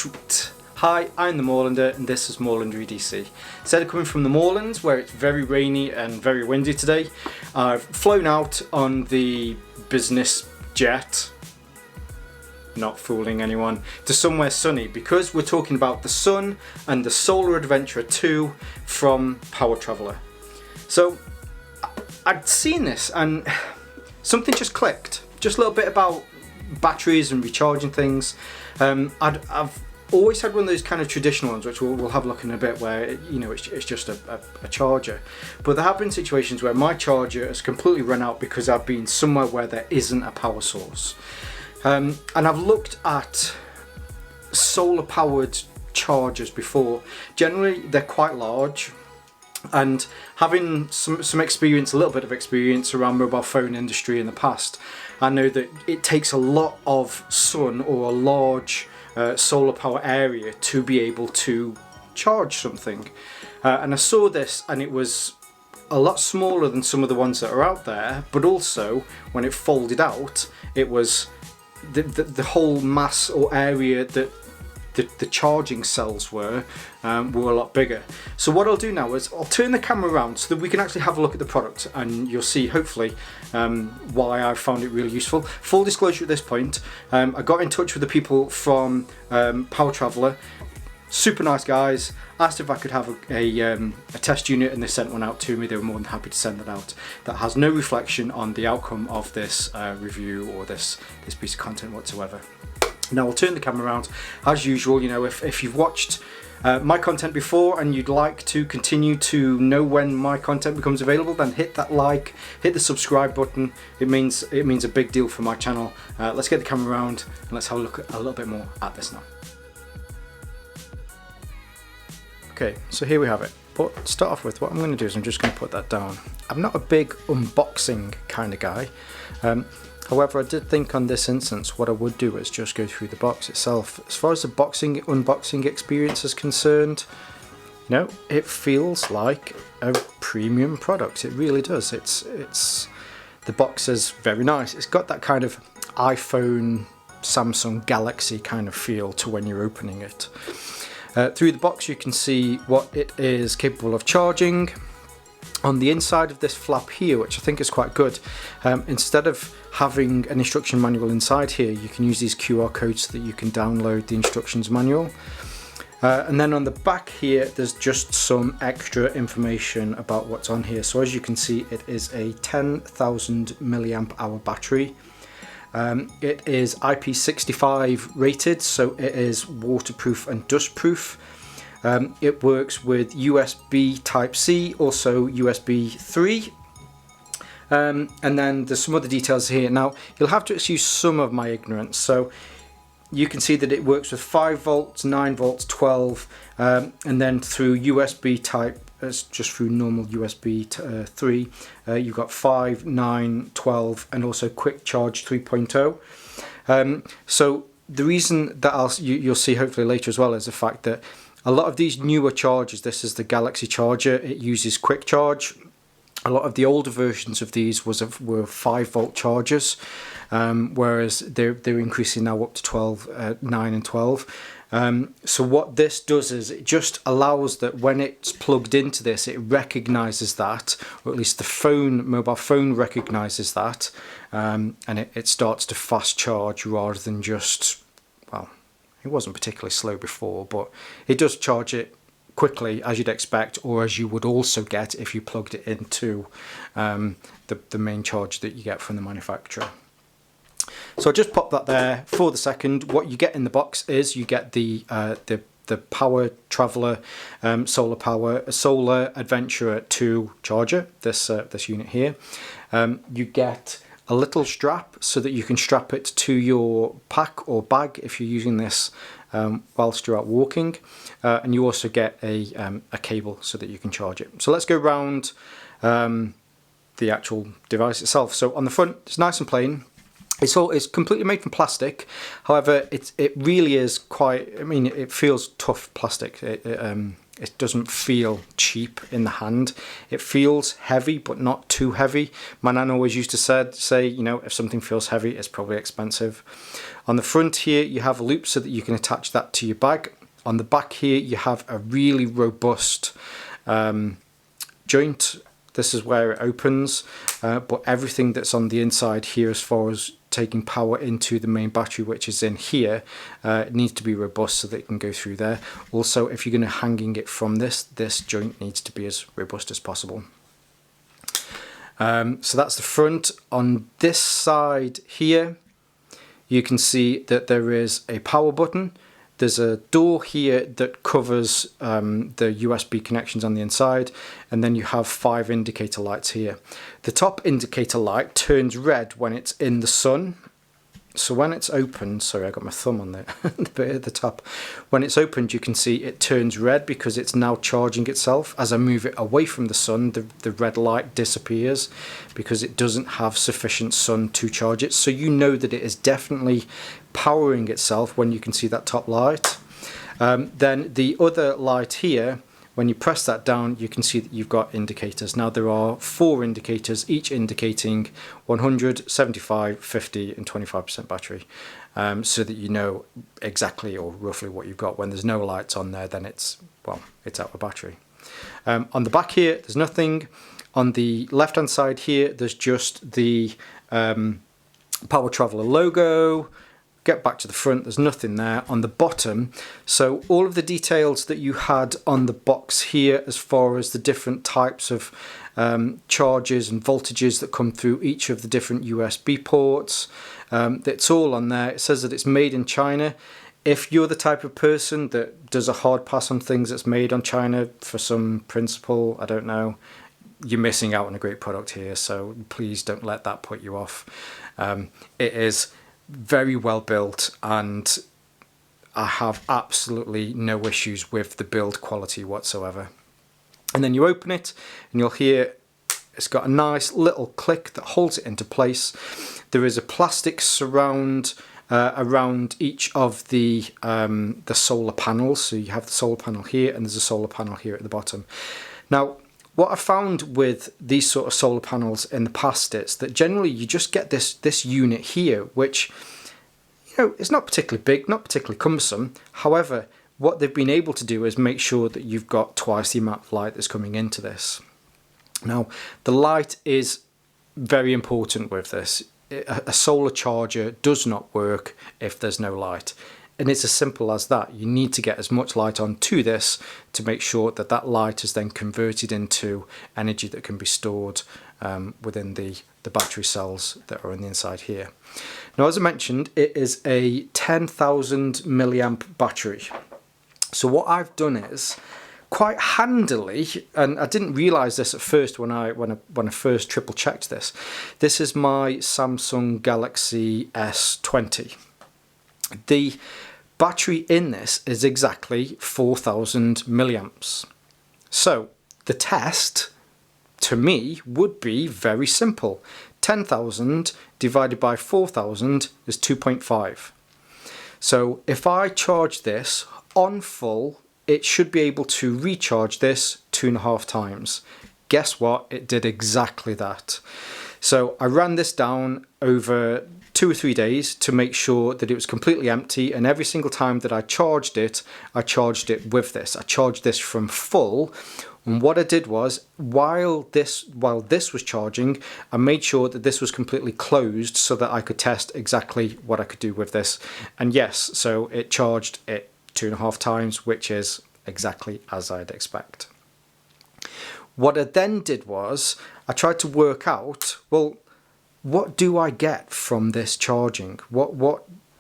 Shoot! Hi, I'm the Moorlander and this is Moorlander EDC. Instead of coming from the Moorlands where it's very rainy and very windy today, I've flown out on the business jet, not fooling anyone, to somewhere sunny because we're talking about the Sun and the Solar Adventurer 2 from PowerTraveller. So I'd seen this and something just clicked, just a little bit about batteries and recharging things. I've always had one of those kind of traditional ones, which we'll have a look in a bit, where it's just a charger. But there have been situations where my charger has completely run out because I've been somewhere where there isn't a power source. And I've looked at solar powered chargers before. Generally they're quite large, and having some experience, a little bit of experience around mobile phone industry in the past, I know that it takes a lot of sun or a large solar power area to be able to charge something. And I saw this and it was a lot smaller than some of the ones that are out there, but also when it folded out, it was the whole mass or area that the charging cells were a lot bigger. So what I'll do now is I'll turn the camera around so that we can actually have a look at the product, and you'll see hopefully why I found it really useful. Full disclosure at this point, I got in touch with the people from PowerTraveller, super nice guys, asked if I could have a test unit, and they sent one out to me. They were more than happy to send that out. That has no reflection on the outcome of this review or this piece of content whatsoever. Now I'll turn the camera around. As usual, if you've watched my content before and you'd like to continue to know when my content becomes available, then hit that like, hit the subscribe button. It means a big deal for my channel. Let's get the camera around and let's have a look a little bit more at this now. Okay, so here we have it. But to start off with, what I'm going to do is I'm just going to put that down. I'm not a big unboxing kind of guy. However, I did think on this instance what I would do is just go through the box itself. As far as the unboxing experience is concerned, it feels like a premium product. It really does. It's the box is very nice. It's got that kind of iPhone, Samsung Galaxy kind of feel to when you're opening it. Through the box you can see what it is capable of charging. On the inside of this flap here, which I think is quite good, instead of having an instruction manual inside here, you can use these QR codes so that you can download the instructions manual. And then on the back here, there's just some extra information about what's on here. So as you can see, it is a 10,000 milliamp hour battery. It is IP65 rated, so it is waterproof and dustproof. It works with USB Type-C, also USB 3. And then there's some other details here. Now, you'll have to excuse some of my ignorance. So you can see that it works with 5 volts, 9 volts, 12, and then through USB Type, just through normal USB 3, you've got 5, 9, 12, and also Quick Charge 3.0. So the reason that you'll see hopefully later as well is the fact that a lot of these newer chargers, this is the Galaxy charger, it uses quick charge. A lot of the older versions of these were 5 volt chargers, whereas they're increasing now up to 12, 9 and 12. So what this does is it just allows that when it's plugged into this, it recognises that, or at least the mobile phone recognises that, and it starts to fast charge rather than just, well, it wasn't particularly slow before, but it does charge it quickly as you'd expect, or as you would also get if you plugged it into the main charge that you get from the manufacturer. So I'll just pop that there for the second. What you get in the box is you get the PowerTraveller Solar Adventurer 2 charger, this unit here. You get a little strap so that you can strap it to your pack or bag if you're using this whilst you're out walking, and you also get a cable so that you can charge it. So let's go round the actual device itself. So on the front, it's nice and plain. It's completely made from plastic. However, it really is quite, it feels tough plastic. It doesn't feel cheap in the hand. It feels heavy, but not too heavy. My nan always used to say, you know, if something feels heavy, it's probably expensive. On the front here, you have a loop so that you can attach that to your bag. On the back here, you have a really robust joint. This is where it opens, but everything that's on the inside here, as far as taking power into the main battery, which is in here, it needs to be robust so that it can go through there. Also, if you're going to hanging it from this joint needs to be as robust as possible. So that's the front. On this side here, you can see that there is a power button. There's a door here that covers the USB connections on the inside, and then you have 5 indicator lights here. The top indicator light turns red when it's in the sun. So when it's opened, sorry, I got my thumb on the bit at the top. When it's opened, you can see it turns red because it's now charging itself. As I move it away from the sun, the red light disappears because it doesn't have sufficient sun to charge it. So you know that it is definitely powering itself when you can see that top light. Then the other light here, when you press that down, you can see that you've got indicators. Now there are 4 indicators, each indicating 100, 75, 50 and 25% battery, so that you know exactly or roughly what you've got. When there's no lights on there, then it's out of battery. On the back here, there's nothing. On the left hand side here, there's just the PowerTraveller logo. Get back to the front, there's nothing there. On the bottom, so all of the details that you had on the box here as far as the different types of charges and voltages that come through each of the different USB ports, it's all on there. It says that it's made in China. If you're the type of person that does a hard pass on things that's made on China for some principle, I don't know, you're missing out on a great product here, so please don't let that put you off. It is very well built, and I have absolutely no issues with the build quality whatsoever. And then you open it and you'll hear it's got a nice little click that holds it into place. There is a plastic surround around each of the solar panels. So you have the solar panel here and there's a solar panel here at the bottom. Now what I found with these sort of solar panels in the past is that generally you just get this unit here, which, you know, it's not particularly big, not particularly cumbersome. However, what they've been able to do is make sure that you've got twice the amount of light that's coming into this. Now, the light is very important with this. A solar charger does not work if there's no light. And it's as simple as that. You need to get as much light onto this to make sure that that light is then converted into energy that can be stored within the battery cells that are on the inside here. Now, as I mentioned, it is a 10,000 milliamp battery. So what I've done is, quite handily, and I didn't realise this at first when I first triple checked this. This is my Samsung Galaxy S20. The battery in this is exactly 4,000 milliamps. So the test to me would be very simple. 10,000 divided by 4,000 is 2.5. So if I charge this on full, it should be able to recharge this 2.5 times. Guess what? It did exactly that. So I ran this down over 2 or 3 days to make sure that it was completely empty, and every single time that I charged it with this. I charged this from full, and what I did was, while this was charging, I made sure that this was completely closed so that I could test exactly what I could do with this. And yes, so it charged it 2.5 times, which is exactly as I'd expect. What I then did was, I tried to work out, well, what do I get from this charging?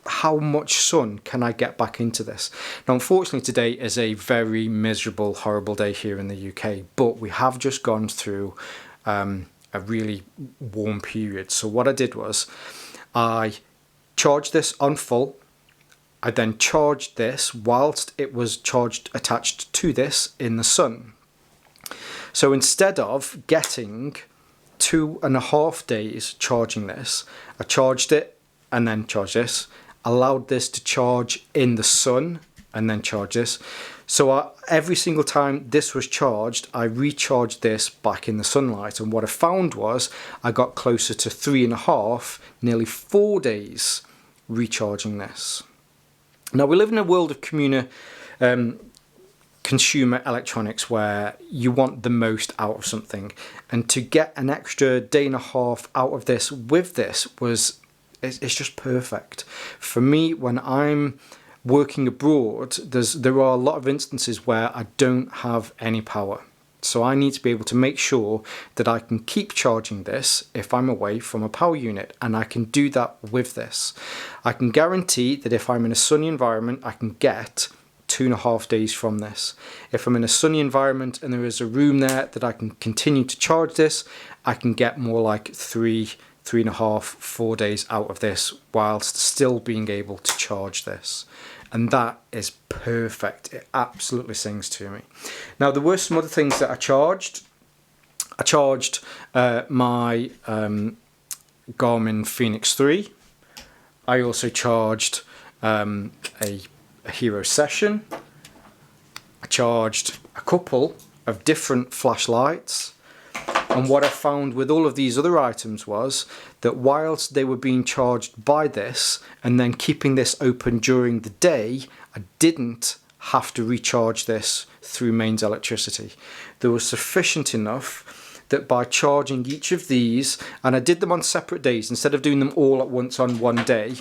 How much sun can I get back into this? Now, unfortunately, today is a very miserable, horrible day here in the UK, but we have just gone through a really warm period. So what I did was, I charged this on full. I then charged this whilst it was attached to this in the sun. So instead of getting 2.5 days charging this, I charged it and then charged this, allowed this to charge in the sun and then charge this. So every single time this was charged, I recharged this back in the sunlight, and what I found was I got closer to 3.5, nearly 4 days recharging this. Now we live in a world of consumer electronics where you want the most out of something, and to get an extra 1.5 days out of this with this it's just perfect. For me, when I'm working abroad, there are a lot of instances where I don't have any power. So I need to be able to make sure that I can keep charging this if I'm away from a power unit, and I can do that with this. I can guarantee that if I'm in a sunny environment, I can get 2.5 days from this. If I'm in a sunny environment and there is a room there that I can continue to charge this, I can get more like 3.5, 4 days out of this whilst still being able to charge this. And that is perfect. It absolutely sings to me. Now there were some other things that I charged. I charged my Garmin Fenix 3. I also charged a Hero Session. I charged a couple of different flashlights. And what I found with all of these other items was that whilst they were being charged by this and then keeping this open during the day, I didn't have to recharge this through mains electricity. There was sufficient enough that by charging each of these, and I did them on separate days instead of doing them all at once on one day,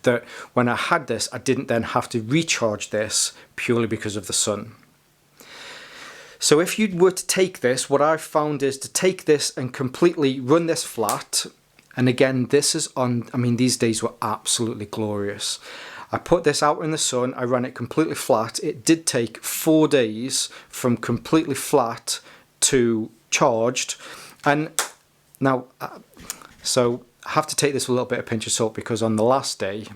that when I had this, I didn't then have to recharge this purely because of the sun. So if you were to take this, what I've found is to take this and completely run this flat. And again, this is on, I mean, these days were absolutely glorious. I put this out in the sun, I ran it completely flat. It did take 4 days from completely flat to charged. And now, so I have to take this with a little bit of pinch of salt, because on the last day,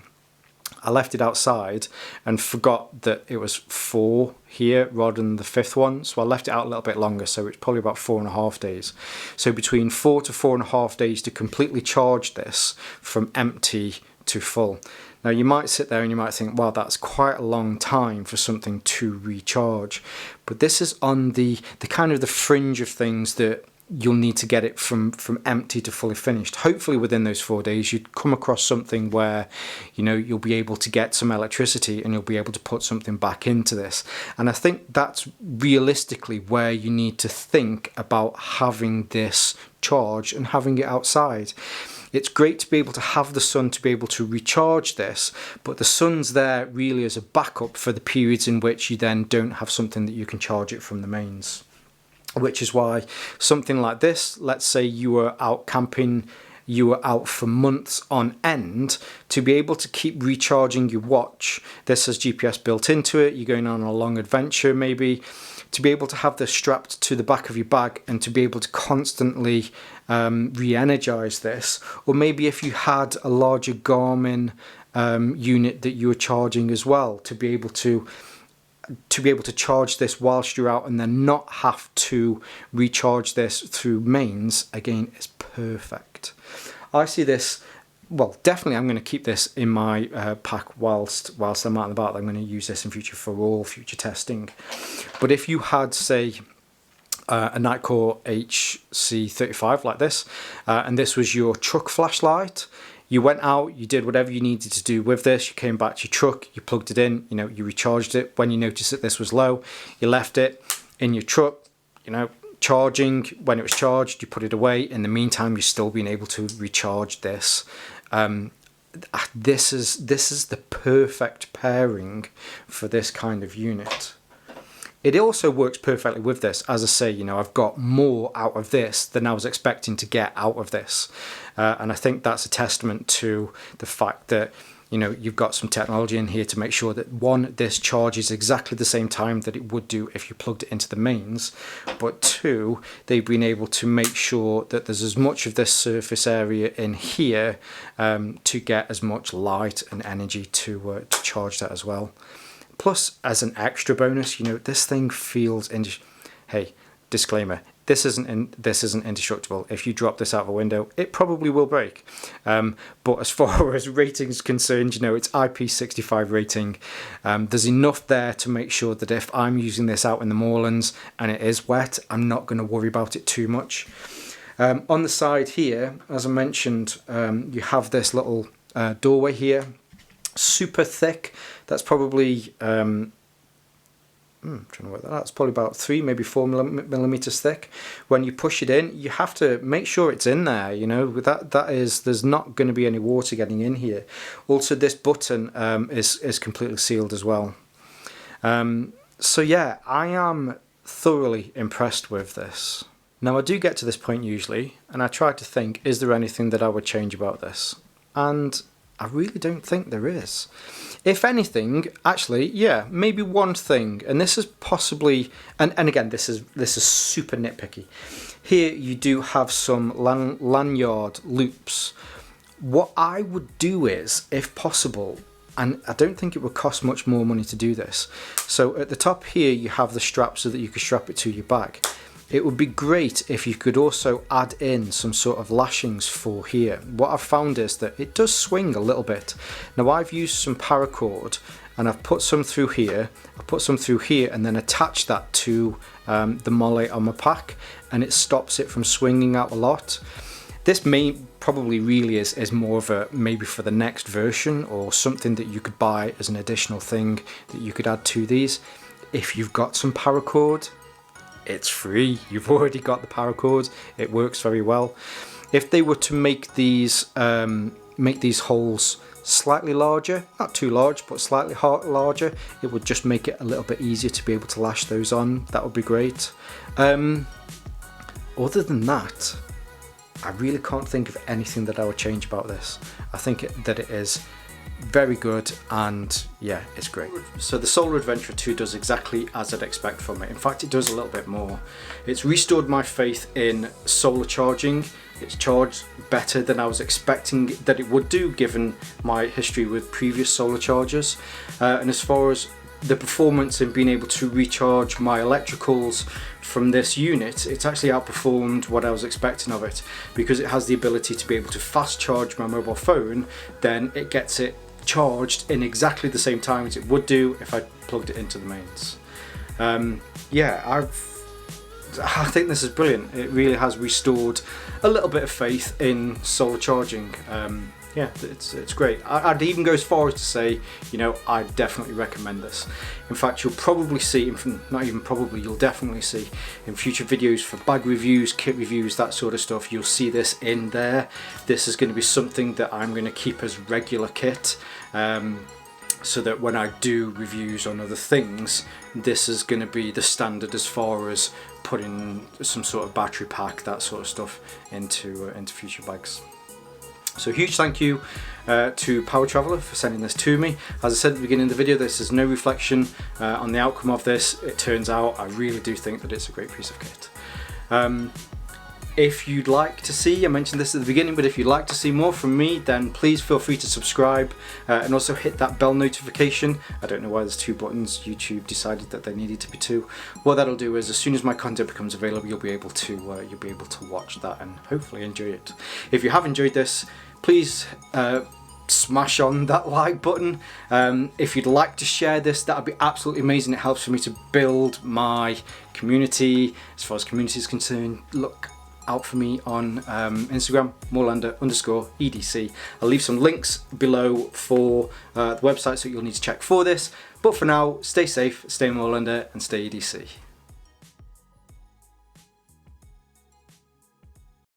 I left it outside and forgot that it was 4 here rather than the 5th one. So I left it out a little bit longer, so it's probably about 4.5 days. So between 4 to 4.5 days to completely charge this from empty to full. Now you might sit there and you might think, wow, that's quite a long time for something to recharge. But this is on the kind of the fringe of things that you'll need to get it from empty to fully finished. Hopefully within those 4 days you'd come across something where, you know, you'll be able to get some electricity and you'll be able to put something back into this. And I think that's realistically where you need to think about having this charge and having it outside. It's great to be able to have the sun to be able to recharge this, but the sun's there really as a backup for the periods in which you then don't have something that you can charge it from the mains. Which is why something like this, let's say you were out camping, you were out for months on end, to be able to keep recharging your watch. This has GPS built into it, you're going on a long adventure maybe, to be able to have this strapped to the back of your bag and to be able to constantly re-energize this. Or maybe if you had a larger Garmin unit that you were charging as well, to be able to charge this whilst you're out and then not have to recharge this through mains, again, is perfect. I see this, well, definitely I'm going to keep this in my pack whilst I'm out and about. I'm going to use this in future for all future testing. But if you had, say, a Nightcore HC35 like this, and this was your truck flashlight, you went out, you did whatever you needed to do with this, you came back to your truck, you plugged it in, you know, you recharged it. When you noticed that this was low, you left it in your truck, you know, charging. When it was charged, you put it away. In the meantime, you're still being able to recharge this. This is the perfect pairing for this kind of unit. It also works perfectly with this. As I say, you know, I've got more out of this than I was expecting to get out of this. And I think that's a testament to the fact that, you know, you've got some technology in here to make sure that, one, this charges exactly the same time that it would do if you plugged it into the mains. But two, they've been able to make sure that there's as much of this surface area in here to get as much light and energy to charge that as well. Plus, as an extra bonus, you know, this thing feels, hey, disclaimer, this isn't indestructible. If you drop this out of a window, it probably will break. But as far as ratings concerned, you know, it's IP65 rating. There's enough there to make sure that if I'm using this out in the moorlands and it is wet, I'm not going to worry about it too much. On the side here, as I mentioned, you have this little doorway here, super thick. That's probably trying to work that out. It's probably about 3, maybe 4 millimeters thick. When you push it in, you have to make sure it's in there. You know, there's not going to be any water getting in here. Also, this button is completely sealed as well. So yeah, I am thoroughly impressed with this. Now I do get to this point usually, and I try to think, is there anything that I would change about this? And I really don't think there is. If anything, actually, yeah, maybe one thing, and this is possibly, and again, this is super nitpicky. Here you do have some lanyard loops. What I would do is, if possible, and I don't think it would cost much more money to do this. So at the top here, you have the strap so that you can strap it to your bag. It would be great if you could also add in some sort of lashings for here. What I've found is that it does swing a little bit. Now I've used some paracord and I've put some through here, and then attached that to the molle on my pack, and it stops it from swinging out a lot. This probably really is more of a maybe for the next version, or something that you could buy as an additional thing that you could add to these. If you've got some paracord, it's free. You've already got the paracord. It works very well. If they were to make these holes slightly larger, not too large, but slightly larger, it would just make it a little bit easier to be able to lash those on. That would be great. Other than that, I really can't think of anything that I would change about this. I think that it is very good, and yeah, it's great. So the Solar Adventurer 2 does exactly as I'd expect from it. In fact, it does a little bit more. It's restored my faith in solar charging. It's charged better than I was expecting that it would do, given my history with previous solar chargers. And as far as the performance in being able to recharge my electricals from this unit, it's actually outperformed what I was expecting of it, because it has the ability to be able to fast charge my mobile phone. Then it gets it charged in exactly the same time as it would do if I plugged it into the mains. Yeah, I think this is brilliant. It really has restored a little bit of faith in solar charging. Yeah, it's great. I'd even go as far as to say, you know, I definitely recommend this. In fact, you'll probably see, not even probably, you'll definitely see in future videos for bag reviews, kit reviews, that sort of stuff, you'll see this in there. This is going to be something that I'm going to keep as regular kit, so that when I do reviews on other things, this is going to be the standard as far as putting some sort of battery pack, that sort of stuff into future bags. So huge thank you to PowerTraveller for sending this to me. As I said at the beginning of the video, this is no reflection on the outcome of this. It turns out I really do think that it's a great piece of kit. If you'd like to see, I mentioned this at the beginning, but if you'd like to see more from me, then please feel free to subscribe and also hit that bell notification. I don't know why there's 2 buttons. YouTube decided that there needed to be 2. What that'll do is, as soon as my content becomes available, you'll be able to watch that and hopefully enjoy it. If you have enjoyed this, please smash on that like button. If you'd like to share this, that would be absolutely amazing. It helps for me to build my community. As far as community is concerned, look out for me on Instagram, Moorlander_EDC. I'll leave some links below for the websites that you'll need to check for this. But for now, stay safe, stay Moorlander, and stay EDC.